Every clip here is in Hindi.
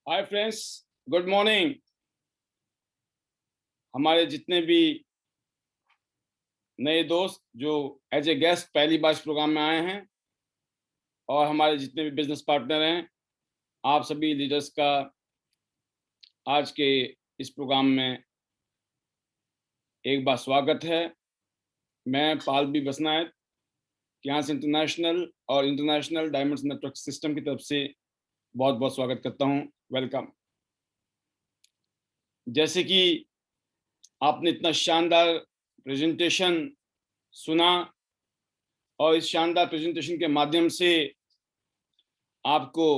Hi friends, good morning. हमारे जितने भी नए दोस्त जो एज ए गेस्ट पहली बार इस प्रोग्राम में आए हैं और हमारे जितने भी बिजनेस पार्टनर हैं, आप सभी लीडर्स का आज के इस प्रोग्राम में एक बार स्वागत है। मैं पाल बी बसनायत यहाँ से इंटरनेशनल और इंटरनेशनल डायमंड्स नेटवर्क सिस्टम की तरफ से बहुत बहुत स्वागत करता हूँ। वेलकम। जैसे कि आपने इतना शानदार प्रेजेंटेशन सुना और इस शानदार प्रेजेंटेशन के माध्यम से आपको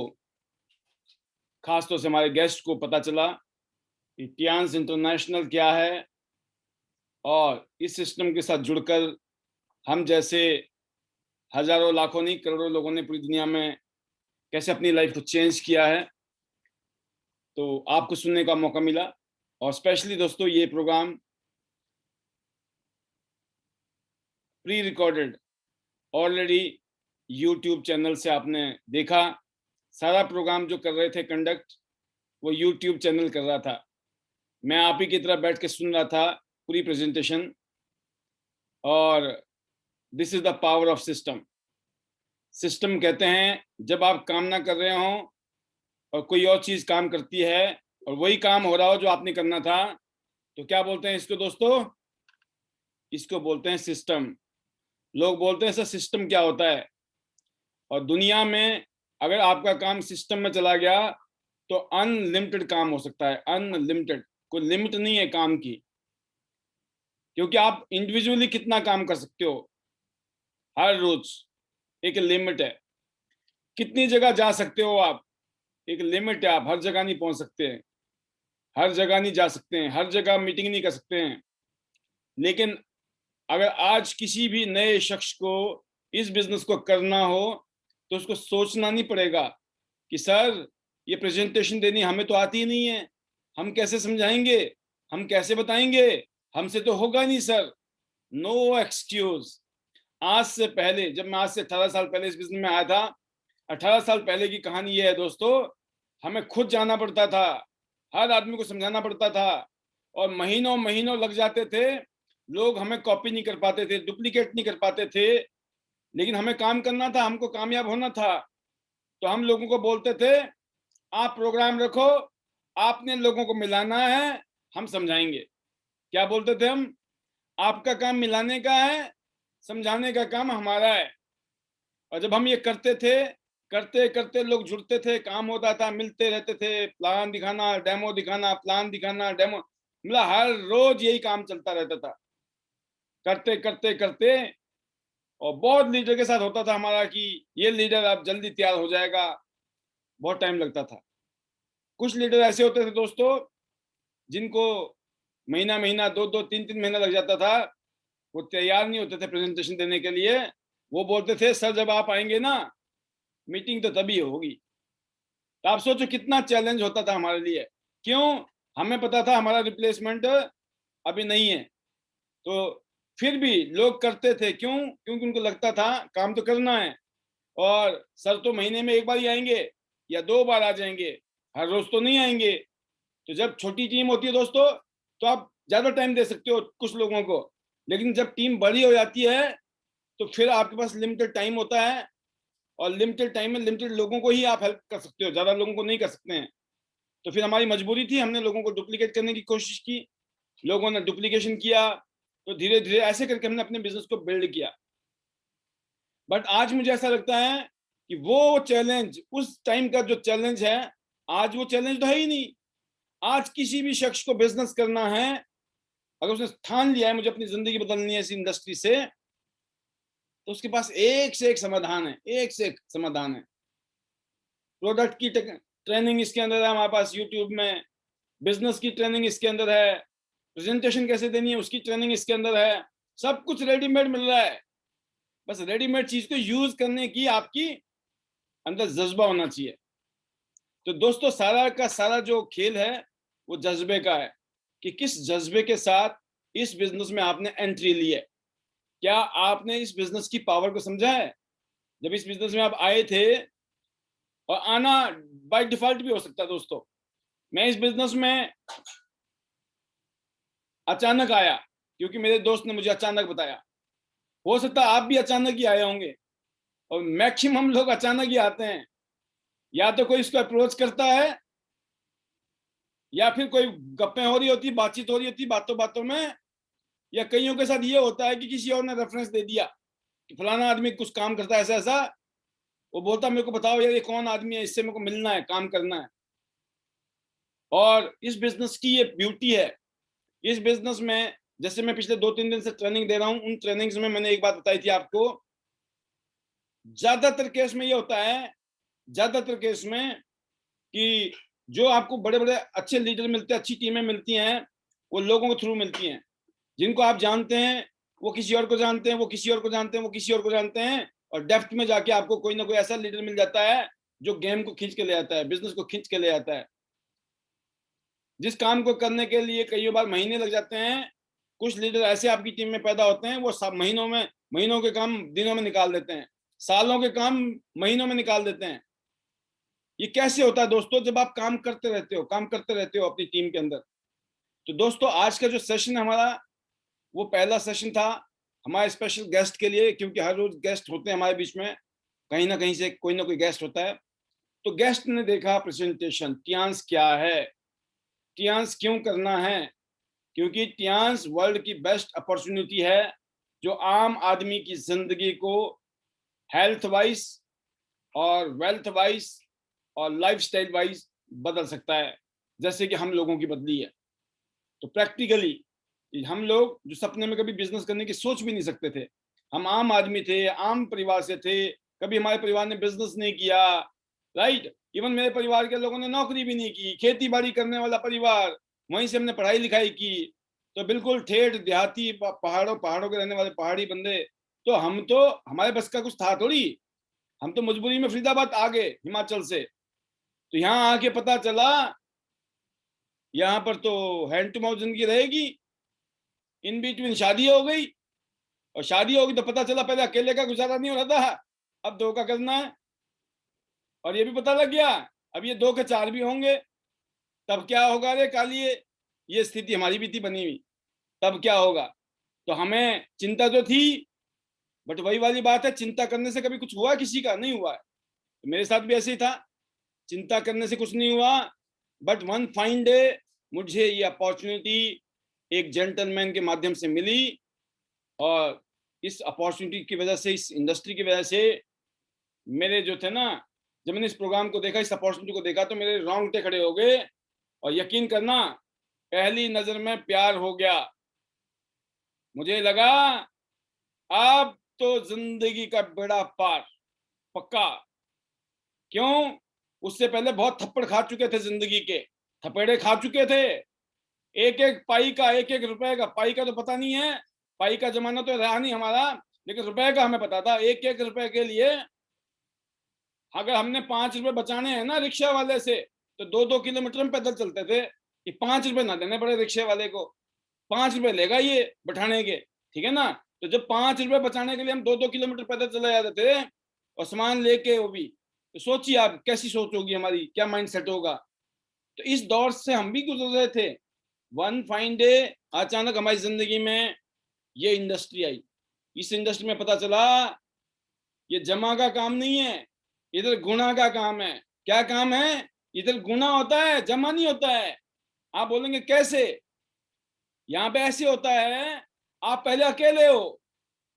खासतौर से हमारे गेस्ट को पता चला कि टियांस इंटरनेशनल क्या है और इस सिस्टम के साथ जुड़कर हम जैसे हजारों लाखों नहीं करोड़ों लोगों ने पूरी दुनिया में कैसे अपनी लाइफ को चेंज किया है। तो आपको सुनने का मौका मिला और स्पेशली दोस्तों ये programme pre recorded already YouTube channel से आपने देखा। सारा प्रोग्राम जो कर रहे थे कंडक्ट वो यूट्यूब चैनल कर रहा था। मैं आप ही की तरह बैठ के सुन रहा था पूरी प्रेजेंटेशन। और this is the power of system. System कहते हैं जब आप काम ना कर रहे हो और कोई और चीज काम करती है और वही काम हो रहा हो जो आपने करना था, तो क्या बोलते हैं इसको दोस्तों? इसको बोलते हैं सिस्टम। लोग बोलते हैं सर सिस्टम क्या होता है? और दुनिया में अगर आपका काम सिस्टम में चला गया तो अनलिमिटेड काम हो सकता है। अनलिमिटेड, कोई लिमिट नहीं है काम की, क्योंकि आप इंडिविजुअली कितना काम कर सकते हो हर रोज एक लिमिट है। कितनी जगह जा सकते हो आप, एक लिमिट है। आप हर जगह नहीं पहुंच सकते हैं, हर जगह नहीं जा सकते हैं, हर जगह मीटिंग नहीं कर सकते हैं। लेकिन अगर आज किसी भी नए शख्स को इस बिजनेस को करना हो तो उसको सोचना नहीं पड़ेगा कि सर ये प्रेजेंटेशन देनी हमें तो आती ही नहीं है, हम कैसे समझाएंगे, हम कैसे बताएंगे, हमसे तो होगा नहीं सर। No excuse. आज से पहले, जब मैं आज से 18 साल पहले इस बिजनेस में आया था, 18 साल पहले की कहानी ये है दोस्तों। हमें खुद जाना पड़ता था, हर आदमी को समझाना पड़ता था और महीनों महीनों लग जाते थे। लोग हमें कॉपी नहीं कर पाते थे, डुप्लीकेट नहीं कर पाते थे, लेकिन हमें काम करना था, हमको कामयाब होना था। तो हम लोगों को बोलते थे आप प्रोग्राम रखो, आपने लोगों को मिलाना है, हम समझाएंगे। क्या बोलते थे हम? आपका काम मिलाने का है, समझाने का काम हमारा है। और जब हम ये करते थे, करते करते लोग जुड़ते थे, काम होता था, मिलते रहते थे, प्लान दिखाना, डेमो दिखाना, प्लान दिखाना, डेमो, मतलब हर रोज यही काम चलता रहता था। करते करते करते और बहुत लीडर के साथ होता था हमारा कि ये लीडर अब जल्दी तैयार हो जाएगा, बहुत टाइम लगता था। कुछ लीडर ऐसे होते थे दोस्तों जिनको महीना महीना, दो दो तीन तीन महीना लग जाता था, वो तैयार नहीं होते थे प्रेजेंटेशन देने के लिए। वो बोलते थे सर जब आप आएंगे ना मीटिंग तो तभी होगी। तो आप सोचो कितना चैलेंज होता था हमारे लिए। क्यों? हमें पता था हमारा रिप्लेसमेंट अभी नहीं है, तो फिर भी लोग करते थे। क्यों? क्योंकि उनको लगता था काम तो करना है और सर तो महीने में एक बार ही आएंगे या दो बार आ जाएंगे, हर रोज तो नहीं आएंगे। तो जब छोटी टीम होती है दोस्तों तो आप ज्यादा टाइम दे सकते हो कुछ लोगों को, लेकिन जब टीम बड़ी हो जाती है तो फिर आपके पास लिमिटेड टाइम होता है और लिमिटेड टाइम में लिमिटेड लोगों को ही आप हेल्प कर सकते हो, ज्यादा लोगों को नहीं कर सकते हैं। तो फिर हमारी मजबूरी थी, हमने लोगों को डुप्लीकेट करने की कोशिश की, लोगों ने डुप्लीकेशन किया, तो धीरे धीरे ऐसे करके हमने अपने बिजनेस को बिल्ड किया। बट आज मुझे ऐसा लगता है कि वो चैलेंज, उस टाइम का जो चैलेंज है, आज वो चैलेंज तो है ही नहीं। आज किसी भी शख्स को बिजनेस करना है, अगर उसने ठान लिया है मुझे अपनी जिंदगी बदलनी है इस इंडस्ट्री से, तो उसके पास एक से एक समाधान है, एक से एक समाधान है। प्रोडक्ट की ट्रेनिंग इसके अंदर है हमारे पास यूट्यूब में, बिजनेस की ट्रेनिंग इसके अंदर है, प्रेजेंटेशन कैसे देनी है उसकी ट्रेनिंग इसके अंदर है। सब कुछ रेडीमेड मिल रहा है, बस रेडीमेड चीज को यूज करने की आपकी अंदर जज्बा होना चाहिए। तो दोस्तों सारा का सारा जो खेल है वो जज्बे का है कि किस जज्बे के साथ इस बिजनेस में आपने एंट्री ली है। क्या आपने इस बिजनेस की पावर को समझा है? जब इस बिजनेस में आप आए थे, और आना बाय डिफॉल्ट भी हो सकता है दोस्तों, मैं इस बिजनेस में अचानक आया, क्योंकि मेरे दोस्त ने मुझे अचानक बताया। हो सकता है आप भी अचानक ही आए होंगे, और मैक्सिमम लोग अचानक ही आते हैं। या तो कोई इसको अप्रोच करता है, या फिर कोई गप्पें हो रही होती, बातचीत हो रही होती बातों बातों में, या कईयों के साथ ये होता है कि किसी और ने रेफरेंस दे दिया कि फलाना आदमी कुछ काम करता है ऐसा ऐसा, वो बोलता मेरे को बताओ यार ये कौन आदमी है, इससे मेरे को मिलना है, काम करना है। और इस बिजनेस की ये ब्यूटी है। इस बिजनेस में जैसे मैं पिछले 2-3 दिन से ट्रेनिंग दे रहा हूं, उन ट्रेनिंग्स में मैंने एक बात बताई थी आपको, ज्यादातर केस में ये होता है, ज्यादातर केस में, कि जो आपको बड़े बड़े अच्छे लीडर मिलते हैं, अच्छी टीमें मिलती हैं, वो लोगों के थ्रू मिलती हैं। जिनको आप जानते हैं वो किसी और को जानते हैं, वो किसी और को जानते हैं, वो किसी और को जानते हैं, और डेप्थ में जाके आपको कोई ना कोई ऐसा लीडर मिल जाता है जो गेम को खींच के ले आता है, बिजनेस को खींच के ले आता है। जिस काम को करने के लिए कई बार महीने लग जाते हैं, कुछ लीडर ऐसे आपकी टीम में पैदा होते हैं, वो सब महीनों के काम दिनों में निकाल देते हैं, सालों के काम महीनों में निकाल देते हैं। ये कैसे होता है दोस्तों? जब आप काम करते रहते हो, काम करते रहते हो अपनी टीम के अंदर। तो दोस्तों आज का जो सेशन है हमारा, वो पहला सेशन था हमारे स्पेशल गेस्ट के लिए, क्योंकि हर रोज गेस्ट होते हैं हमारे बीच में, कहीं ना कहीं से कोई ना कोई गेस्ट होता है। तो गेस्ट ने देखा प्रेजेंटेशन, टियांस क्या है, टियांस क्यों करना है, क्योंकि टियांस वर्ल्ड की बेस्ट अपॉर्चुनिटी है जो आम आदमी की जिंदगी को हेल्थ वाइज और वेल्थ वाइज और लाइफस्टाइल वाइज बदल सकता है, जैसे कि हम लोगों की बदली है। तो प्रैक्टिकली हम लोग जो सपने में कभी बिजनेस करने की सोच भी नहीं सकते थे, हम आम आदमी थे, आम परिवार से थे, कभी हमारे परिवार ने बिजनेस नहीं किया, राइट। इवन मेरे परिवार के लोगों ने नौकरी भी नहीं की, खेती बाड़ी करने वाला परिवार, वहीं से हमने पढ़ाई लिखाई की। तो बिल्कुल ठेठ देहाती, पहाड़ों पहाड़ों के रहने वाले पहाड़ी बंदे। तो हम तो, हमारे बस का कुछ था थोड़ी, हम तो मजबूरी में फरीदाबाद आ गए हिमाचल से। तो यहाँ आके पता चला यहाँ पर तो हैंड टू माउथ जिंदगी रहेगी। इन बिटवीन शादी हो गई, और शादी होगी तो पता चला पहले अकेले का गुजारा नहीं हो रहा था, अब 2 का करना है। और ये भी पता लग गया अब ये 2 के 4 भी होंगे, तब क्या होगा रे कालिए। ये स्थिति हमारी भी थी बनी हुई, तब क्या होगा। तो हमें चिंता तो थी, बट वही वाली बात है, चिंता करने से कभी कुछ हुआ किसी का? नहीं हुआ है। तो मेरे साथ भी ऐसे ही था, चिंता करने से कुछ नहीं हुआ। बट वन फाइन डे मुझे ये अपॉर्चुनिटी एक जेंटलमैन के माध्यम से मिली, और इस अपॉर्चुनिटी की वजह से, इस इंडस्ट्री की वजह से मेरे जो थे ना, जब मैंने इस प्रोग्राम को देखा, इस अपॉर्चुनिटी को देखा, तो मेरे रोंगटे खड़े हो गए। और यकीन करना, पहली नजर में प्यार हो गया। मुझे लगा अब तो जिंदगी का बेड़ा पार पक्का। क्यों? उससे पहले बहुत थप्पड़ खा चुके थे, जिंदगी के थपेड़े खा चुके थे। एक एक पाई का, एक एक रुपए का, पाई का तो पता नहीं है, पाई का जमाना तो रहा नहीं हमारा, लेकिन रुपए का हमें पता था। एक एक रुपए के लिए अगर हमने 5 रुपए बचाने हैं ना रिक्शा वाले से, तो 2-2 किलोमीटर में पैदल चलते थे कि 5 रुपए ना देने पड़े रिक्शे वाले को। 5 रुपए लेगा ये बैठाने के, ठीक है ना। तो जब 5 रुपए बचाने के लिए हम 2-2 किलोमीटर पैदल चले जाते थे, और सामान लेके वो भी, तो सोचिए आप कैसी सोच होगी हमारी, क्या माइंड सेट होगा। तो इस दौर से हम भी गुजर रहे थे। वन फाइन डे अचानक हमारी जिंदगी में ये इंडस्ट्री आई। इस इंडस्ट्री में पता चला ये जमा का काम नहीं है, इधर गुणा का काम है। क्या काम है? इधर गुणा होता है, जमा नहीं होता है। आप बोलेंगे कैसे? यहाँ पे ऐसे होता है, आप पहले अकेले हो,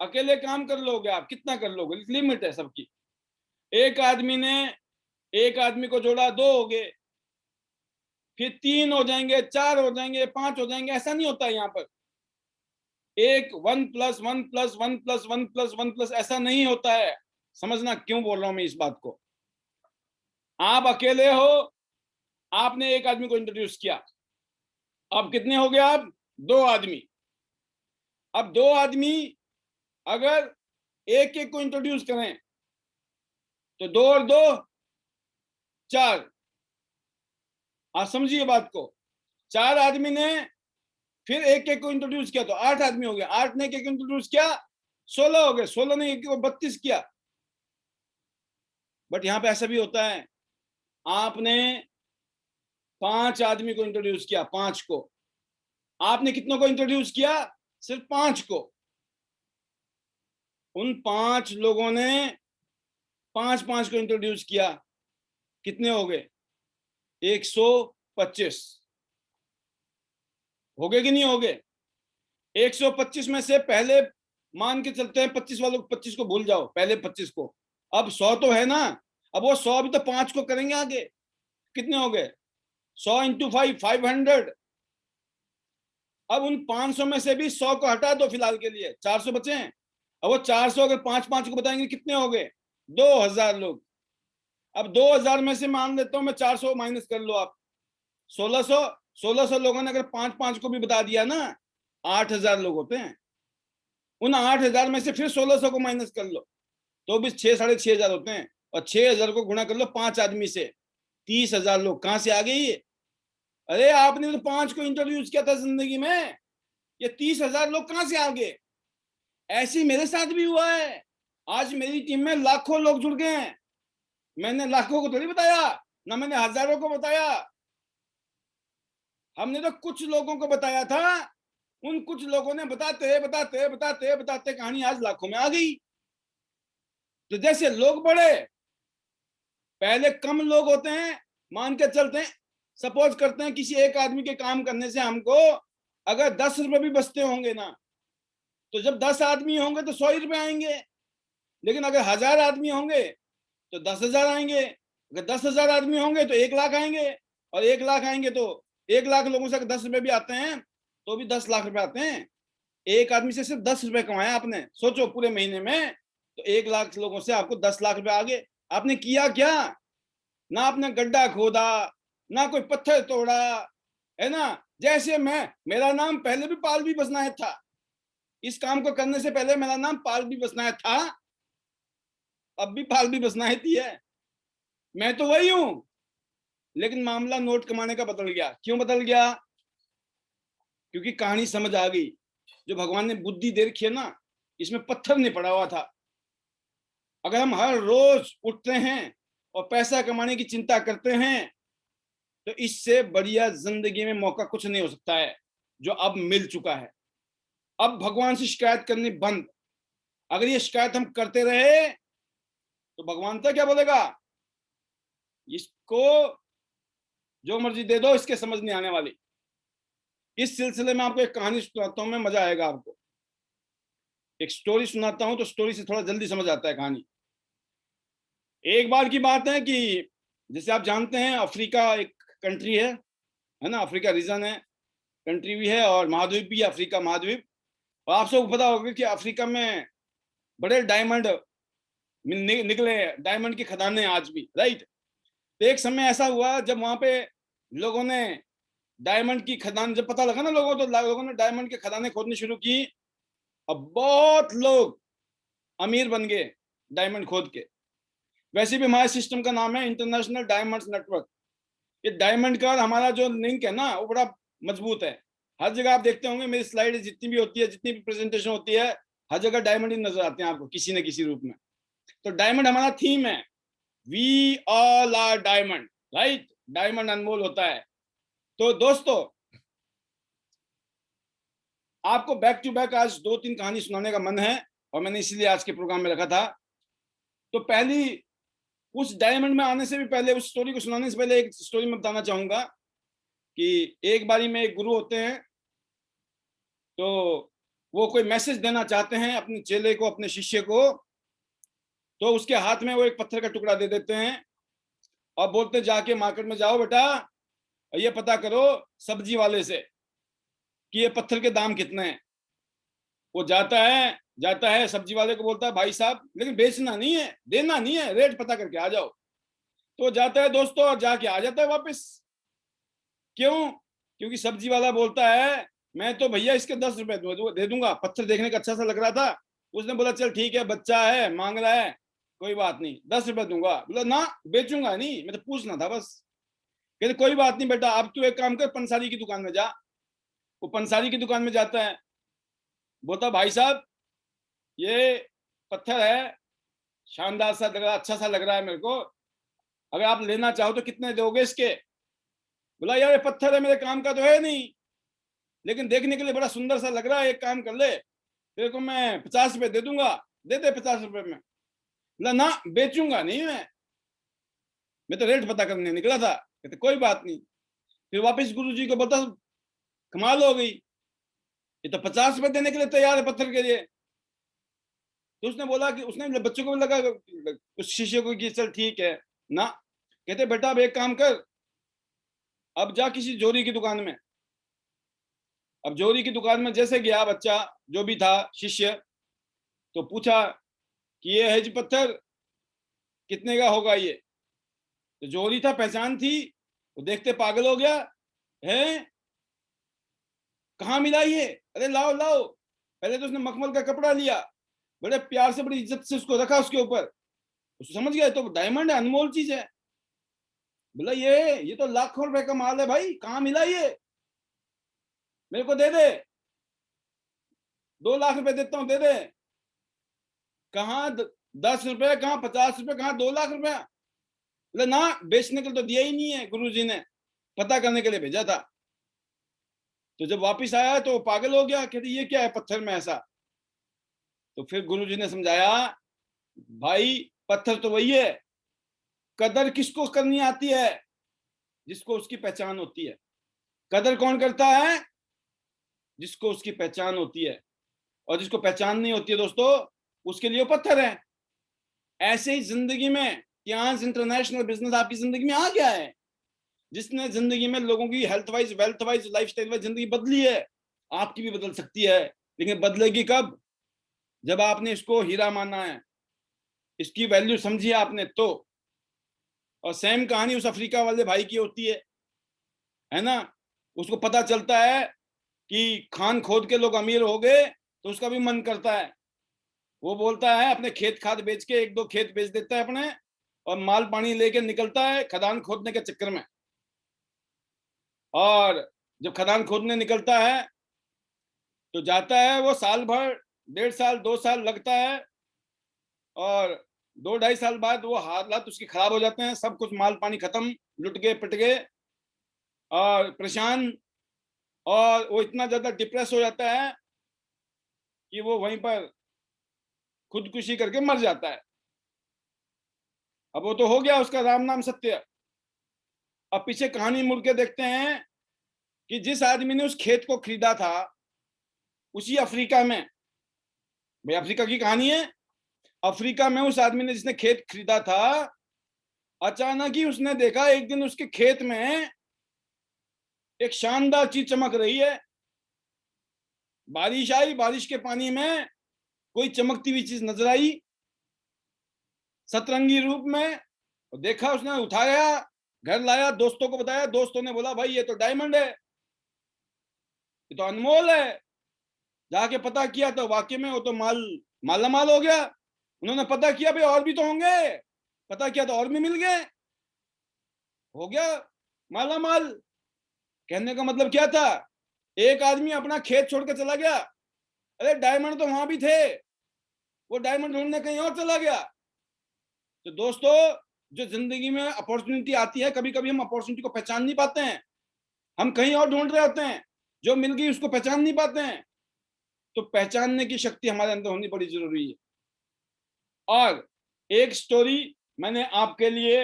अकेले काम कर लोगे, आप कितना कर लोगे, लिमिट है सबकी। एक आदमी ने एक आदमी को जोड़ा, 2 हो गए, फिर 3 हो जाएंगे, 4 हो जाएंगे, 5 हो जाएंगे। ऐसा नहीं होता है यहाँ पर। एक 1+1+1+1+1+1 ऐसा नहीं होता है। समझना क्यों बोल रहा हूं मैं इस बात को। आप अकेले हो, आपने एक आदमी को इंट्रोड्यूस किया, अब कितने हो गए आप? 2 आदमी। अब 2 आदमी अगर एक एक को इंट्रोड्यूस करें तो 2 और 2 4। आप समझिए बात को। 4 आदमी ने फिर एक एक को इंट्रोड्यूस किया तो 8 आदमी हो गए। 8 ने एक एक इंट्रोड्यूस किया, 16 हो गए। 16 ने एक को 32 किया। बट यहां पे ऐसा भी होता है, आपने 5 आदमी को इंट्रोड्यूस किया, 5 को। आपने कितनों को इंट्रोड्यूस किया? सिर्फ 5 को। उन 5 लोगों ने 5-5 को इंट्रोड्यूस किया, कितने हो गए? 125 हो गए कि नहीं हो गए? 125 में से पहले मान के चलते हैं 25 वालों को, 25 को भूल जाओ, पहले 25 को। अब 100 तो है ना, अब वो 100 भी तो 5 को करेंगे आगे। कितने हो गए? 100 इंटू 5, 500। अब उन 500 में से भी 100 को हटा दो फिलहाल के लिए, 400 बचे हैं। अब वो 400 अगर 5-5 को बताएंगे कितने हो गए? 2000 लोग। अब 2000 में से मान लेता हूं मैं 400 माइनस कर लो आप, 1600 लोगों ने अगर 5-5 को भी बता दिया ना, 8000 लोग होते हैं। उन 8000 में से फिर 1600 को माइनस कर लो तो भी 6-6.5 होते हैं, और 6000 को गुणा कर लो 5 आदमी से, 30,000 लोग। कहां से आ गए ये? अरे आपने तो 5 को इंट्रोड्यूस किया था जिंदगी में, ये 30,000 लोग कहां से आ गए? ऐसे मेरे साथ भी हुआ है। आज मेरी टीम में लाखों लोग जुड़ गए हैं। मैंने लाखों को थोड़ी बताया, ना मैंने हजारों को बताया, हमने तो कुछ लोगों को बताया था। उन कुछ लोगों ने बताते बताते बताते बताते कहानी आज लाखों में आ गई। तो जैसे लोग बढ़े, पहले कम लोग होते हैं, मान के चलते हैं, सपोज करते हैं किसी एक आदमी के काम करने से हमको अगर 10 रुपए भी बचते होंगे ना, तो जब 10 आदमी होंगे तो 100 ही रुपए आएंगे। लेकिन अगर 1000 आदमी होंगे तो 10,000 आएंगे। अगर 10,000 आदमी होंगे तो 1 लाख आएंगे, और 1 लाख आएंगे तो 1 लाख लोगों से अगर 10 रुपए भी आते हैं तो भी 10 लाख रुपए आते हैं। एक आदमी से सिर्फ 10 रुपए कमाया आपने, सोचो पूरे महीने में, तो 1 लाख लोगों से आपको 10 लाख रुपए आ गए। आपने किया क्या? ना आपने गड्ढा खोदा, ना कोई पत्थर तोड़ा, है ना। जैसे मेरा नाम पहले भी पालवी बसनायत था, इस काम को करने से पहले मेरा नाम पालवी बसनायत था, अब भी पालवी बसनायत ही है, मैं तो वही हूं। लेकिन मामला नोट कमाने का बदल गया। क्यों बदल गया? क्योंकि कहानी समझ आ गई। जो भगवान ने बुद्धि दे रखी है ना, इसमें पत्थर नहीं पड़ा हुआ था। अगर हम हर रोज उठते हैं और पैसा कमाने की चिंता करते हैं, तो इससे बढ़िया जिंदगी में मौका कुछ नहीं हो सकता है जो अब मिल चुका है। अब भगवान से शिकायत करनी बंद। अगर ये शिकायत हम करते रहे तो भगवान तो क्या बोलेगा, इसको जो मर्जी दे दो, इसके समझ नहीं आने वाली। इस सिलसिले में आपको एक कहानी सुनाता हूं मैं, मजा आएगा आपको। एक स्टोरी सुनाता हूं तो स्टोरी से थोड़ा जल्दी समझ आता है कहानी। एक बार की बात है कि जैसे आप जानते हैं अफ्रीका एक कंट्री है ना, अफ्रीका रीजन है, कंट्री भी है और महाद्वीप भी है, अफ्रीका महाद्वीप। और आप सबको पता होगा कि अफ्रीका में बड़े डायमंड निकले, डायमंड की खदानें आज भी, राइट। तो एक समय ऐसा हुआ जब वहां पे लोगों ने डायमंड की खदान, जब पता लगा ना लोगों, तो लोगों ने डायमंड की खदानें खोदनी शुरू की। अब बहुत लोग अमीर बन गए डायमंड खोद के। वैसे भी हमारे सिस्टम का नाम है इंटरनेशनल डायमंड्स नेटवर्क। ये डायमंड का हमारा जो लिंक है ना, वो बड़ा मजबूत है। हर जगह आप देखते होंगे मेरी स्लाइड जितनी भी होती है, जितनी भी प्रेजेंटेशन होती है, हर जगह डायमंड ही नजर आते हैं आपको किसी न किसी रूप में। तो डायमंड हमारा थीम है, we all are diamond, right. Diamond अनमोल होता है। तो दोस्तों, आपको बैक टू बैक आज 2-3 कहानी सुनाने का मन है, और मैंने इसीलिए आज के प्रोग्राम में रखा था। तो पहली, उस डायमंड में आने से भी पहले, उस स्टोरी को सुनाने से पहले एक स्टोरी में बताना चाहूंगा कि एक बारी में एक गुरु होते हैं, तो वो कोई मैसेज देना चाहते हैं अपने चेले को, अपने शिष्य को। तो उसके हाथ में वो एक पत्थर का टुकड़ा दे देते हैं और बोलते जाके मार्केट में जाओ बेटा, ये पता करो सब्जी वाले से कि ये पत्थर के दाम कितने हैं। वो जाता है सब्जी वाले को बोलता है भाई साहब, लेकिन बेचना नहीं है, देना नहीं है, रेट पता करके आ जाओ। तो जाता है दोस्तों और जाके आ जाता है वापस। क्यों? क्योंकि सब्जी वाला बोलता है मैं तो भैया इसके 10 रुपए दे दूंगा, पत्थर देखने का अच्छा सा लग रहा था। उसने बोला चल ठीक है, बच्चा है मांग रहा है, कोई बात नहीं, 10 रुपए दूंगा। बोला ना, बेचूंगा नहीं, मैं तो पूछना था बस। कहते कोई बात नहीं बेटा, अब तू एक काम कर, पंसारी की दुकान में जा। वो पंसारी की दुकान में जाता है, बोलता भाई साहब ये पत्थर है, शानदार सा लग रहा, अच्छा सा लग रहा है मेरे को, अगर आप लेना चाहो तो कितने दोगे इसके? बोला यार ये पत्थर है, मेरे काम का तो है नहीं, लेकिन देखने के लिए बड़ा सुंदर सा लग रहा है, एक काम कर ले, तेरे को मैं 50 रुपए दे दूंगा, दे दे 50 रुपए में। बोला ना, बेचूंगा नहीं मैं तो रेट पता करने निकला था। कहते कोई बात नहीं। फिर वापस गुरुजी को बोलता, कमाल हो गई, ये तो 50 रुपए देने के लिए तैयार है पत्थर के लिए। तो उसने बोला कि उसने बच्चों को लगा, कुछ शिष्य को कि चल ठीक है ना। कहते बेटा अब एक काम कर, अब जा किसी जोरी की दुकान में। अब जोरी की दुकान में जैसे गया बच्चा, जो भी था शिष्य, तो पूछा कि ये है जी पत्थर, कितने का होगा ये। तो जोरी था, पहचान थी, वो देखते पागल हो गया, है कहाँ मिला ये, अरे लाओ लाओ। पहले तो उसने मखमल का कपड़ा लिया, बड़े प्यार से बड़ी इज्जत से उसको रखा उसके ऊपर। उसको समझ गया तो डायमंड है, अनमोल चीज है। बोला ये तो लाखों रुपए का माल है भाई, कहाँ मिला ये, मेरे को दे दे, 2 लाख रुपए देता हूँ, दे दे। कहाँ 10 रुपए, कहाँ 50 रुपए, कहाँ 2 लाख रुपया। बोले ना, बेचने के लिए तो दिया ही नहीं है, गुरुजी ने पता करने के लिए भेजा था। तो जब वापिस आया तो पागल हो गया, कहते ये क्या है पत्थर में ऐसा। तो फिर गुरुजी ने समझाया, भाई पत्थर तो वही है, कदर किसको करनी आती है, जिसको उसकी पहचान होती है। कदर कौन करता है, जिसको उसकी पहचान होती है, और जिसको पहचान नहीं होती है दोस्तों, उसके लिए पत्थर है। ऐसे ही जिंदगी में कियांस इंटरनेशनल बिजनेस आपकी जिंदगी में आ गया है, जिसने जिंदगी में लोगों की health wise, wealth wise, life style wise जिंदगी बदली है। आपकी भी बदल सकती है, लेकिन बदलेगी कब, जब आपने इसको हीरा माना है, इसकी वैल्यू समझी आपने तो। और सेम कहानी उस अफ्रीका वाले भाई की होती है ना। उसको पता चलता है कि खान खोद के लोग अमीर हो गए, तो उसका भी मन करता है, वो बोलता है अपने खेत खाद बेच के, 1-2 खेत बेच देता है अपने, और माल पानी लेके निकलता है खदान खोदने के चक्कर में। और जब खदान खोदने निकलता है तो जाता है वो, साल भर, 1.5 साल 2 साल लगता है, और 2-2.5 साल बाद वो हालात उसके खराब हो जाते हैं, सब कुछ माल पानी खत्म, लुट गए पिट गए और परेशान। और वो इतना ज्यादा डिप्रेस हो जाता है कि वो वहीं पर खुदकुशी करके मर जाता है। अब वो तो हो गया उसका राम नाम सत्य। अब पीछे कहानी मुड़ के देखते हैं कि जिस आदमी ने उस खेत को खरीदा था, उसी अफ्रीका में, भाई अफ्रीका की कहानी है, अफ्रीका में उस आदमी ने जिसने खेत खरीदा था, अचानक ही उसने देखा एक दिन उसके खेत में एक शानदार चीज चमक रही है। बारिश आई, बारिश के पानी में कोई चमकती हुई चीज नजर आई सतरंगी रूप में। और देखा, उसने उठाया, घर लाया, दोस्तों को बताया, दोस्तों ने बोला भाई ये तो डायमंड है, ये तो अनमोल है। जाके पता किया तो वाकई में वो तो माला माल हो गया। उन्होंने पता किया भाई और भी तो होंगे, पता किया तो और भी मिल गए, हो गया माला माल। कहने का मतलब क्या था, एक आदमी अपना खेत छोड़ के चला गया, अरे डायमंड तो वहां भी थे, वो डायमंड ढूंढने कहीं और चला गया। तो दोस्तों, जो जिंदगी में अपॉर्चुनिटी आती है, कभी कभी हम अपॉर्चुनिटी को पहचान नहीं पाते हैं, हम कहीं और ढूंढ रहे होते हैं, जो मिल गई उसको पहचान नहीं पाते हैं। तो पहचानने की शक्ति हमारे अंदर होनी बड़ी जरूरी है। और एक स्टोरी मैंने आपके लिए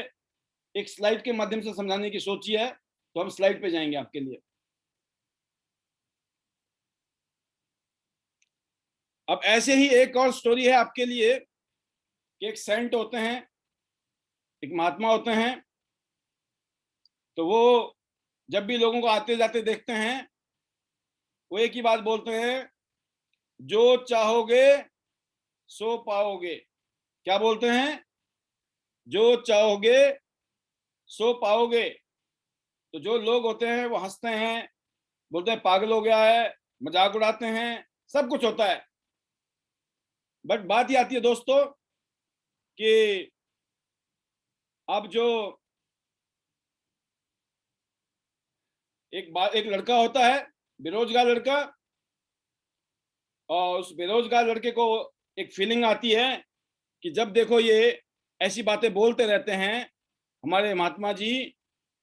एक स्लाइड के माध्यम से समझाने की सोची है, तो हम स्लाइड पे जाएंगे आपके लिए। अब ऐसे ही एक और स्टोरी है आपके लिए कि एक सेंट होते हैं, एक महात्मा होते हैं, तो वो जब भी लोगों को आते जाते देखते हैं, वो एक ही बात बोलते हैं, जो चाहोगे सो पाओगे। क्या बोलते हैं, जो चाहोगे सो पाओगे। तो जो लोग होते हैं वो हंसते हैं, बोलते हैं पागल हो गया है, मजाक उड़ाते हैं, सब कुछ होता है। बट बात ये आती है दोस्तों कि अब जो एक लड़का होता है, बेरोजगार लड़का, और उस बेरोजगार लड़के को एक फीलिंग आती है कि जब देखो ये ऐसी बातें बोलते रहते हैं हमारे महात्मा जी,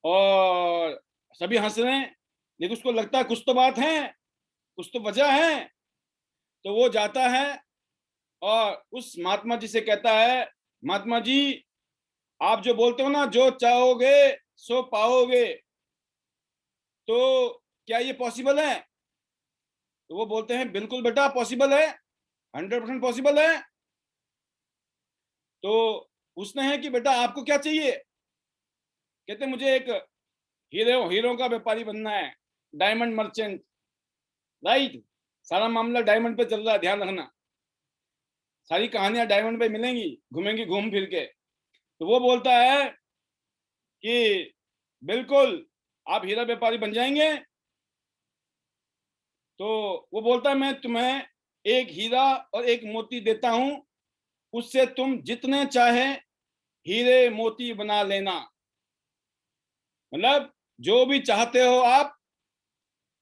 और सभी हंस रहे हैं, लेकिन उसको लगता है कुछ तो बात है, कुछ तो वजह है। तो वो जाता है और उस महात्मा जी से कहता है, महात्मा जी, आप जो बोलते हो ना, जो चाहोगे सो पाओगे, तो क्या ये पॉसिबल है? तो वो बोलते हैं, बिल्कुल बेटा पॉसिबल है, 100% पॉसिबल है। तो पूछते हैं कि बेटा आपको क्या चाहिए? कहते मुझे एक हीरो का व्यापारी बनना है, डायमंड मर्चेंट। राइट, सारा मामला डायमंड पे चल रहा है, ध्यान रखना, सारी कहानियां डायमंड पे मिलेंगी, घूमेंगी घूम फिर के। तो वो बोलता है कि बिल्कुल आप हीरा व्यापारी बन जाएंगे। तो वो बोलता है, मैं तुम्हें एक हीरा और एक मोती देता हूं, उससे तुम जितने चाहे हीरे मोती बना लेना। मतलब जो भी चाहते हो आप,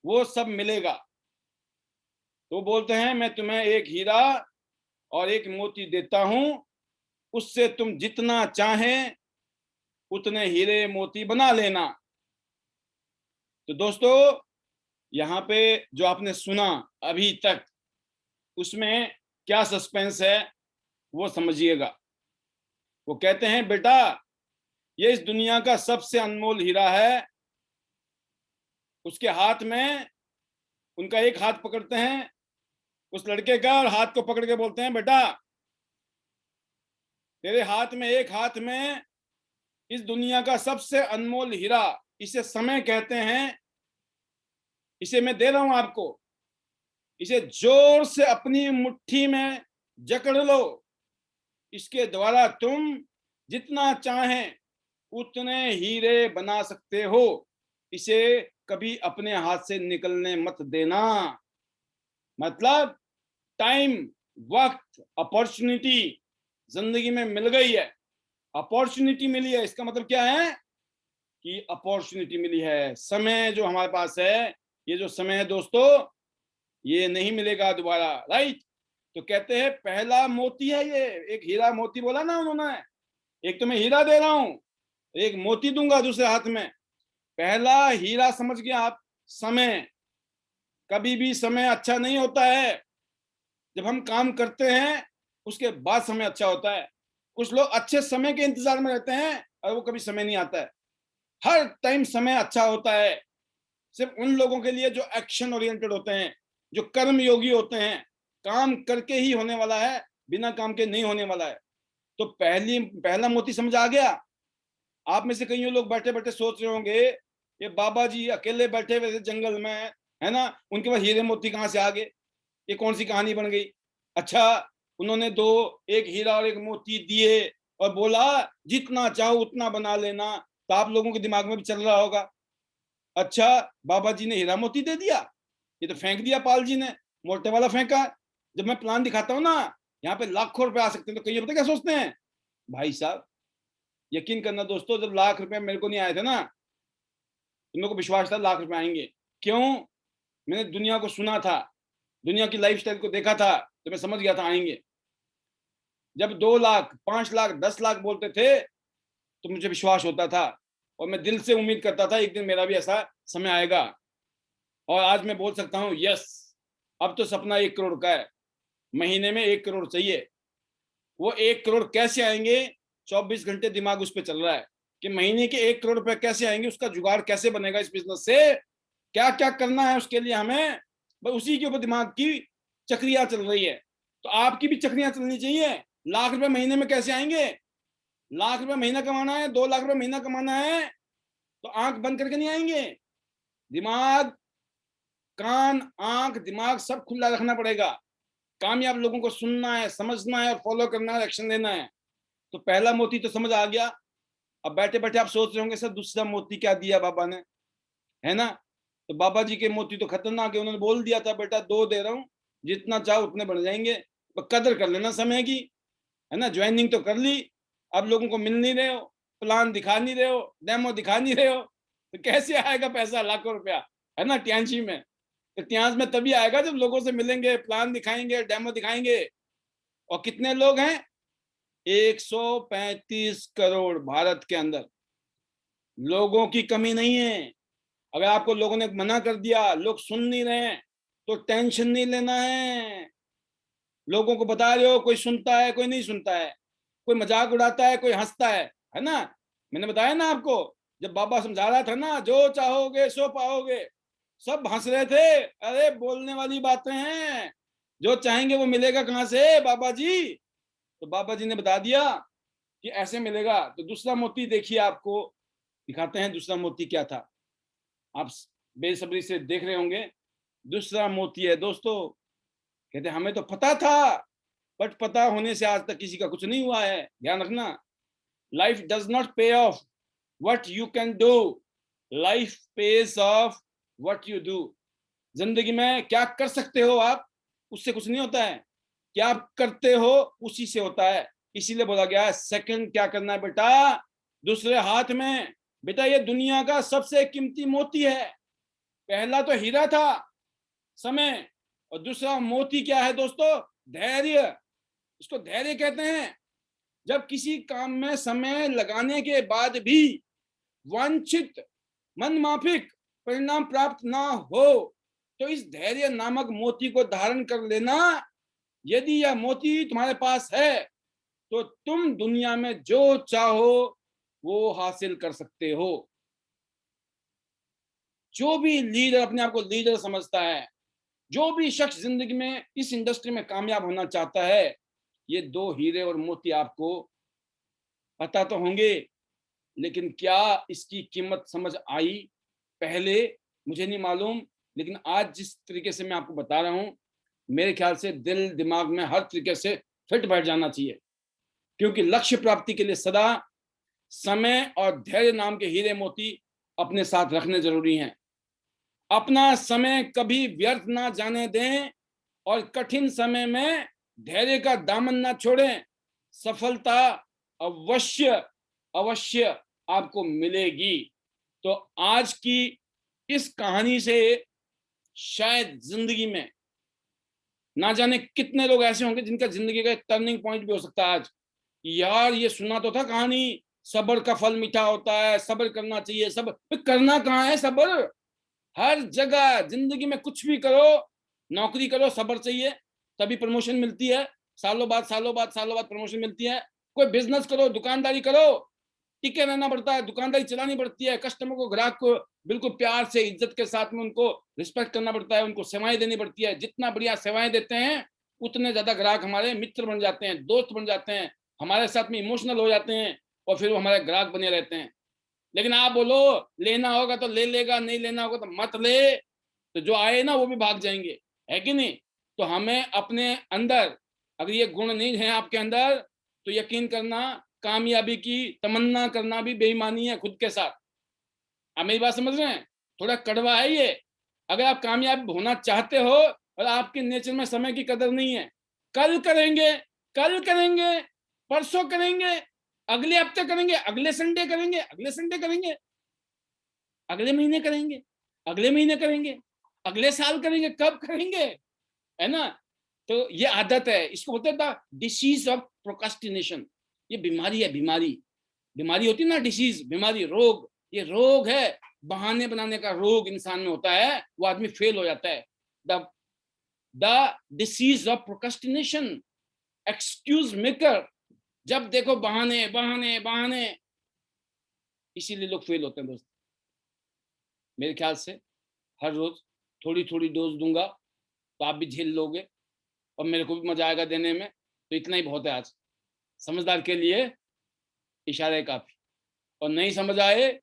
वो सब मिलेगा। तो बोलते हैं, मैं तुम्हें एक हीरा और एक मोती देता हूं, उससे तुम जितना चाहें उतने हीरे मोती बना लेना। तो दोस्तों, यहाँ पे जो आपने सुना अभी तक, उसमें क्या सस्पेंस है वो समझिएगा। वो कहते हैं, बेटा ये इस दुनिया का सबसे अनमोल हीरा है। उसके हाथ में, उनका एक हाथ पकड़ते हैं उस लड़के का, और हाथ को पकड़ के बोलते हैं, बेटा तेरे हाथ में, एक हाथ में इस दुनिया का सबसे अनमोल हीरा, इसे समय कहते हैं, इसे मैं दे रहा हूं आपको। इसे जोर से अपनी मुट्ठी में जकड़ लो। इसके द्वारा तुम जितना चाहें उतने हीरे बना सकते हो। इसे कभी अपने हाथ से निकलने मत देना। मतलब टाइम, वक्त, अपॉर्चुनिटी जिंदगी में मिल गई है, अपॉर्चुनिटी मिली है। इसका मतलब क्या है कि अपॉर्चुनिटी मिली है। समय जो हमारे पास है, ये जो समय है दोस्तों, ये नहीं मिलेगा दोबारा। राइट। तो कहते हैं पहला मोती है ये, एक हीरा मोती बोला ना उन्होंने, एक तो मैं हीरा दे रहा हूं, एक मोती दूंगा दूसरे हाथ में। पहला हीरा समझ गया आप, समय। कभी भी समय अच्छा नहीं होता है, जब हम काम करते हैं उसके बाद समय अच्छा होता है। कुछ लोग अच्छे समय के इंतजार में रहते हैं और वो कभी समय नहीं आता है। हर टाइम समय अच्छा होता है सिर्फ उन लोगों के लिए जो एक्शन ओरिएंटेड होते हैं, जो कर्म योगी होते हैं। काम करके ही होने वाला है, बिना काम के नहीं होने वाला है। तो पहला मोती समझ आ गया। आप में से कई लोग बैठे बैठे सोच रहे होंगे, ये बाबा जी अकेले बैठे हुए थे जंगल में, है ना, उनके पास हीरे मोती कहाँ से आ गए, ये कौन सी कहानी बन गई? अच्छा, उन्होंने दो, एक हीरा और एक मोती दिए और बोला जितना चाहो उतना बना लेना, तो आप लोगों के दिमाग में भी चल रहा होगा, अच्छा बाबा जी ने हीरा मोती दे दिया, ये तो फेंक दिया पाल जी ने, मोटे वाला फेंका। जब मैं प्लान दिखाता हूँ ना, यहाँ पे लाखों रुपए आ सकते हैं, तो कई पता क्या सोचते हैं, भाई साहब यकीन करना दोस्तों, जब लाख रुपए मेरे को नहीं आए थे ना, तो मेरे को विश्वास था लाख रुपए आएंगे। क्यों? मैंने दुनिया को सुना था, दुनिया की लाइफस्टाइल को देखा था, तो मैं समझ गया था आएंगे। जब 2 लाख, 5 लाख, 10 लाख बोलते थे, तो मुझे विश्वास होता था, और मैं दिल से उम्मीद करता था एक दिन मेरा भी ऐसा समय आएगा। और आज मैं बोल सकता हूँ, यस, अब तो सपना 1 करोड़ का है। महीने में 1 करोड़ चाहिए। वो 1 करोड़ कैसे आएंगे, 24 घंटे दिमाग उस पर चल रहा है कि महीने के 1 करोड़ रुपए कैसे आएंगे, उसका जुगाड़ कैसे बनेगा इस बिजनेस से, क्या क्या करना है उसके लिए हमें, बस उसी के ऊपर दिमाग की चक्रियां चल रही है। तो आपकी भी चक्रियां चलनी चाहिए। लाख रुपए महीने में कैसे आएंगे? लाख रुपए महीना कमाना है, 2 लाख रुपए महीना कमाना है, तो आंख बंद करके नहीं आएंगे। दिमाग, कान, आंख, दिमाग सब खुला रखना पड़ेगा। कामयाब लोगों को सुनना है, समझना है और फॉलो करना है, एक्शन लेना है। तो पहला मोती तो समझ आ गया। अब बैठे बैठे आप सोच रहे होंगे, सर दूसरा मोती क्या दिया बाबा ने, है ना? तो बाबा जी के मोती तो खतरनाक है। उन्होंने बोल दिया था, बेटा 2 दे रहा हूं, जितना चाहो उतने बढ़ जाएंगे, तो कदर कर लेना समय की, है ना? ज्वाइनिंग तो कर ली, अब लोगों को मिल नहीं रहे हो, प्लान दिखा नहीं रहे हो, डेमो दिखा नहीं रहे हो, तो कैसे आएगा पैसा लाखों रुपया, है ना, ट्यांशी में? तो ट्यांश में तभी आएगा जब लोगों से मिलेंगे, प्लान दिखाएंगे, डेमो दिखाएंगे। और कितने लोग हैं? 135 करोड़ भारत के अंदर। लोगों की कमी नहीं है, अगर आपको लोगों ने मना कर दिया, लोग सुन नहीं रहे हैं, तो टेंशन नहीं लेना है। लोगों को बता रहे हो, कोई सुनता है, कोई नहीं सुनता है, कोई मजाक उड़ाता है, कोई हंसता है ना। मैंने बताया ना आपको, जब बाबा समझा रहा था ना, जो चाहोगे सो पाओगे, सब हंस रहे थे। अरे बोलने वाली बातें हैं, जो चाहेंगे वो मिलेगा कहां से बाबा जी। तो बाबा जी ने बता दिया कि ऐसे मिलेगा। तो दूसरा मोती देखिए, आपको दिखाते हैं दूसरा मोती क्या था। आप बेसब्री से देख रहे होंगे। दूसरा मोती है दोस्तों, कहते हमें तो पता था, बट पता होने से आज तक किसी का कुछ नहीं हुआ है। ध्यान रखना, लाइफ डज नॉट पे of what you can do, life page of what you do. जिंदगी में क्या कर सकते हो आप, उससे कुछ नहीं होता है, क्या आप करते हो उसी से होता है। इसीलिए बोला गया है सेकंड क्या करना है बेटा, दूसरे हाथ में। बेटा ये दुनिया का सबसे कीमती मोती है। पहला तो हीरा था, समय, और दूसरा मोती क्या है दोस्तों, धैर्य। इसको धैर्य कहते हैं। जब किसी काम में समय लगाने के बाद भी वांछित मन माफिक परिणाम प्राप्त ना हो, तो इस धैर्य नामक मोती को धारण कर लेना। यदि यह मोती तुम्हारे पास है तो तुम दुनिया में जो चाहो वो हासिल कर सकते हो। जो भी लीडर अपने आप को लीडर समझता है, जो भी शख्स जिंदगी में इस इंडस्ट्री में कामयाब होना चाहता है, ये दो हीरे और मोती आपको पता तो होंगे, लेकिन क्या इसकी कीमत समझ आई पहले, मुझे नहीं मालूम। लेकिन आज जिस तरीके से मैं आपको बता रहा हूं, मेरे ख्याल से दिल दिमाग में हर तरीके से फिट बैठ जाना चाहिए। क्योंकि लक्ष्य प्राप्ति के लिए सदा समय और धैर्य नाम के हीरे मोती अपने साथ रखने जरूरी हैं। अपना समय कभी व्यर्थ ना जाने दें और कठिन समय में धैर्य का दामन ना छोड़ें। सफलता अवश्य अवश्य आपको मिलेगी। तो आज की इस कहानी से शायद जिंदगी में ना जाने कितने लोग ऐसे होंगे जिनका जिंदगी का एक टर्निंग पॉइंट भी हो सकता है आज। यार ये सुना तो था कहानी, सब्र का फल मीठा होता है, सब्र करना चाहिए। सब्र करना कहाँ है, सब्र हर जगह जिंदगी में कुछ भी करो, नौकरी करो, सब्र चाहिए, तभी प्रमोशन मिलती है। सालों बाद सालों बाद सालों बाद प्रमोशन मिलती है। कोई बिजनेस करो, दुकानदारी करो, टिके रहना पड़ता है, दुकानदारी चलानी पड़ती है, कस्टमर को, ग्राहक को बिल्कुल प्यार से इज्जत के साथ में उनको रिस्पेक्ट करना पड़ता है, उनको सेवाएं देनी पड़ती है। जितना बढ़िया सेवाएं देते हैं उतने ज्यादा ग्राहक हमारे मित्र बन जाते हैं, दोस्त बन जाते हैं, हमारे साथ में इमोशनल हो जाते हैं, और फिर वो हमारे ग्राहक बने रहते हैं। लेकिन आप बोलो लेना होगा तो ले लेगा, नहीं लेना होगा तो मत ले, तो जो आए ना वो भी भाग जाएंगे, है कि नहीं। तो हमें अपने अंदर अगर ये गुण नहीं है आपके अंदर, तो यकीन करना कामयाबी की तमन्ना करना भी बेईमानी है खुद के साथ। आप मेरी बात समझ रहे हैं, थोड़ा कड़वा है ये। अगर आप कामयाब होना चाहते हो और आपके नेचर में समय की कदर नहीं है, कल करेंगे, कल करेंगे, परसों करेंगे, अगले हफ्ते करेंगे, अगले संडे करेंगे, अगले संडे करेंगे, अगले महीने करेंगे, अगले महीने करेंगे, अगले साल करेंगे, कब करेंगे, है ना। तो ये आदत है, इसको बोलते हैं डिसीज ऑफ प्रोकास्टिनेशन। ये बीमारी है, बीमारी, बीमारी होती है ना, डिसीज, बीमारी, रोग, ये रोग है, बहाने बनाने का रोग इंसान में होता है, वो आदमी फेल हो जाता है। The the disease of procrastination, excuse maker, जब देखो बहाने बहाने बहाने, इसीलिए लोग फेल होते हैं दोस्त। मेरे ख्याल से हर रोज थोड़ी थोड़ी डोज दूंगा तो आप भी झेल लोगे, और मेरे को भी मजा आएगा देने में। तो इतना ही बहुत है आज, समझदार के लिए इशारे काफी। और नहीं समझ आए,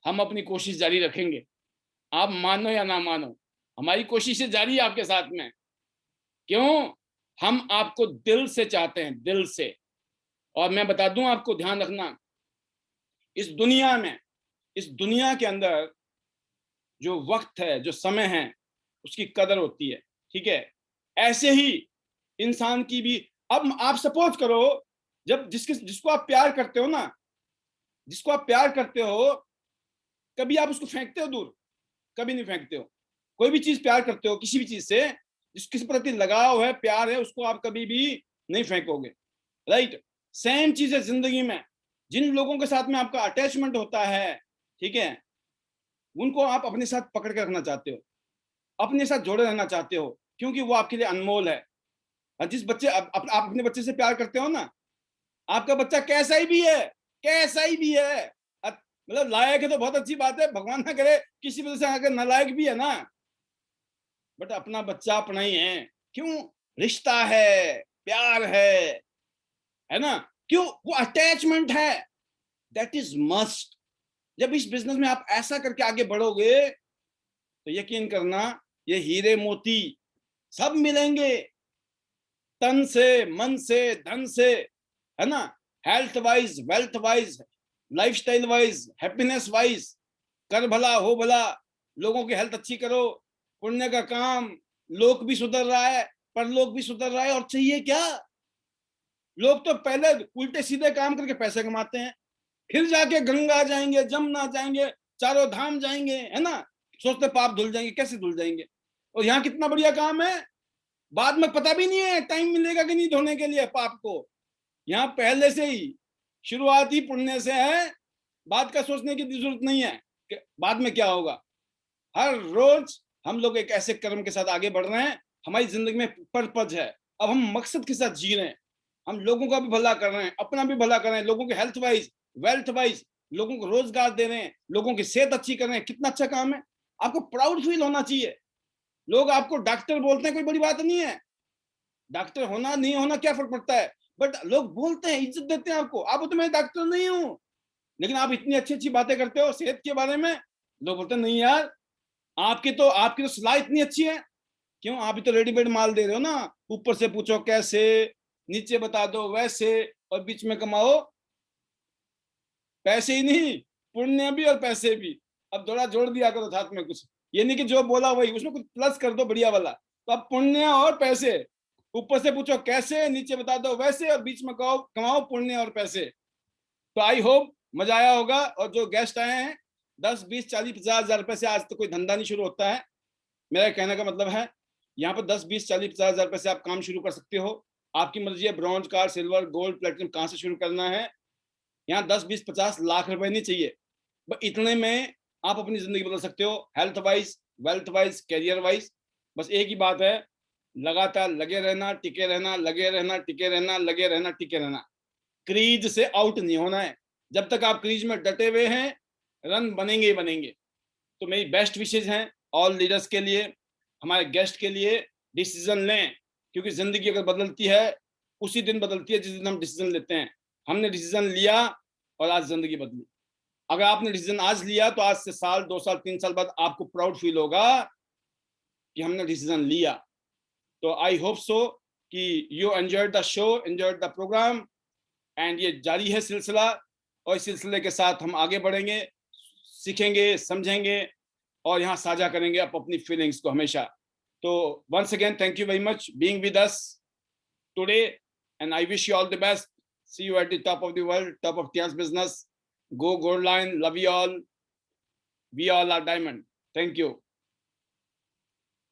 हम अपनी कोशिश जारी रखेंगे, आप मानो या ना मानो, हमारी कोशिशें जारी है आपके साथ में। क्यों, हम आपको दिल से चाहते हैं, दिल से। और मैं बता दूं आपको, ध्यान रखना, इस दुनिया में, इस दुनिया के अंदर जो वक्त है, जो समय है, उसकी कदर होती है, ठीक है। ऐसे ही इंसान की भी। अब आप सपोज करो, जब जिसको आप प्यार करते हो ना, जिसको आप प्यार करते हो, कभी आप उसको फेंकते हो दूर, कभी नहीं फेंकते हो। कोई भी चीज प्यार करते हो, किसी भी चीज से जिसके प्रति लगाव है, प्यार है, उसको आप कभी भी नहीं फेंकोगे, राइट। सेम चीज है जिंदगी में, जिन लोगों के साथ में आपका अटैचमेंट होता है, ठीक है, उनको आप अपने साथ पकड़ के रखना चाहते हो, अपने साथ जोड़े रहना चाहते हो, क्योंकि वो आपके लिए अनमोल है। और जिस बच्चे आप अपने बच्चे से प्यार करते हो ना, आपका बच्चा कैसा ही भी है, कैसा ही भी है, मतलब लायक है तो बहुत अच्छी बात है, भगवान ना करे किसी वजह से अगर नालायक भी है ना, बट अपना बच्चा अपना ही है। क्यों? रिश्ता है, प्यार है ना? क्यों? वो अटैचमेंट है, दैट इज मस्ट। जब इस बिजनेस में आप ऐसा करके आगे बढ़ोगे तो यकीन करना, ये हीरे मोती सब मिलेंगे, तन से, मन से, धन से, है ना? Health wise, wealth wise, lifestyle wise, happiness wise, कर भला हो भला, लोगों की हेल्थ अच्छी करो, पुण्य का काम, लोक भी सुधर रहा है, परलोक भी सुधर रहा है, और चाहिए क्या? लोग तो पहले उल्टे सीधे काम करके पैसे कमाते हैं, फिर जाके गंगा जाएंगे, जमुना जाएंगे, चारों धाम जाएंगे, है ना? सोचते पाप धुल जाएंगे, कैसे धुल जाएंगे? और यहाँ कितना बढ़िया काम है, बाद में पता भी नहीं है टाइम मिलेगा कि नहीं धोने के लिए पाप को। यहाँ पहले से ही शुरुआत ही पुण्य से है, बाद का सोचने की जरूरत नहीं है कि बाद में क्या होगा। हर रोज हम लोग एक ऐसे कर्म के साथ आगे बढ़ रहे हैं, हमारी जिंदगी में पर्पज है, अब हम मकसद के साथ जी रहे हैं, हम लोगों का भी भला कर रहे हैं, अपना भी भला कर रहे हैं, लोगों के हेल्थ वाइज, वेल्थ वाइज, लोगों को रोजगार दे रहे हैं, लोगों की सेहत अच्छी कर रहे हैं। कितना अच्छा काम है, आपको प्राउड फील होना चाहिए। लोग आपको डॉक्टर बोलते हैं, कोई बड़ी बात नहीं है, डॉक्टर होना नहीं होना क्या फर्क पड़ता है, बट लोग बोलते हैं, इज्जत देते हैं आपको। आप तो मैं डॉक्टर नहीं हूं, लेकिन आप इतनी अच्छी अच्छी बातें करते हो सेहत के बारे में, लोग बोलते हैं नहीं यार, आपकी तो सलाह इतनी अच्छी है। क्यों? आप भी तो रेडीमेड माल दे रहे हो ना, ऊपर से पूछो कैसे, नीचे बता दो वैसे, और बीच में कमाओ पैसे ही नहीं, पुण्य भी और पैसे भी। अब थोड़ा जोड़ दिया करो साथ में कुछ, ये नहीं कि जो बोला वही, उसमें कुछ प्लस कर दो बढ़िया वाला। तो अब पुण्य और पैसे, ऊपर से पूछो कैसे, नीचे बता दो वैसे, और बीच में कहो कमाओ पुण्य और पैसे। तो आई होप मजा आया होगा। और जो गेस्ट आए हैं, 10, 20, 40, 50 हजार रुपए से आज तो कोई धंधा नहीं शुरू होता है। मेरा कहने का मतलब है, यहाँ पर 10, 20, 40, 50 हजार रुपए से आप काम शुरू कर सकते हो। आपकी मर्जी है bronze car, silver, gold, platinum कहाँ से शुरू करना है। यहाँ 10, 20, 50 लाख रुपए नहीं चाहिए, बस इतने में आप अपनी जिंदगी बदल सकते हो, health wise, wealth wise, career wise. बस एक ही बात है, लगातार लगे रहना, टिके रहना, लगे रहना, टिके रहना, लगे रहना, टिके रहना। क्रीज से आउट नहीं होना है। जब तक आप क्रीज में डटे हुए हैं, रन बनेंगे ही बनेंगे। तो मेरी बेस्ट विशेज हैं ऑल लीडर्स के लिए, हमारे गेस्ट के लिए। डिसीजन लें, क्योंकि जिंदगी अगर बदलती है उसी दिन बदलती है जिस दिन हम डिसीजन लेते हैं। हमने डिसीजन लिया और आज जिंदगी बदली। अगर आपने डिसीजन आज लिया तो आज से साल, 2 साल, 3 साल बाद आपको प्राउड फील होगा कि हमने डिसीजन लिया। तो आई होप सो कि you enjoyed the show, enjoyed the programme, and ये जारी है सिलसिला, और इस सिलसिले के साथ हम आगे बढ़ेंगे, सीखेंगे, समझेंगे, और यहाँ साझा करेंगे अपनी फीलिंग्स को हमेशा। तो once again thank you very much being with us today, and I wish you all the best. See you at the top of the world, top of टियास business. Go Gold Line, love you all. We all are diamond. Thank you.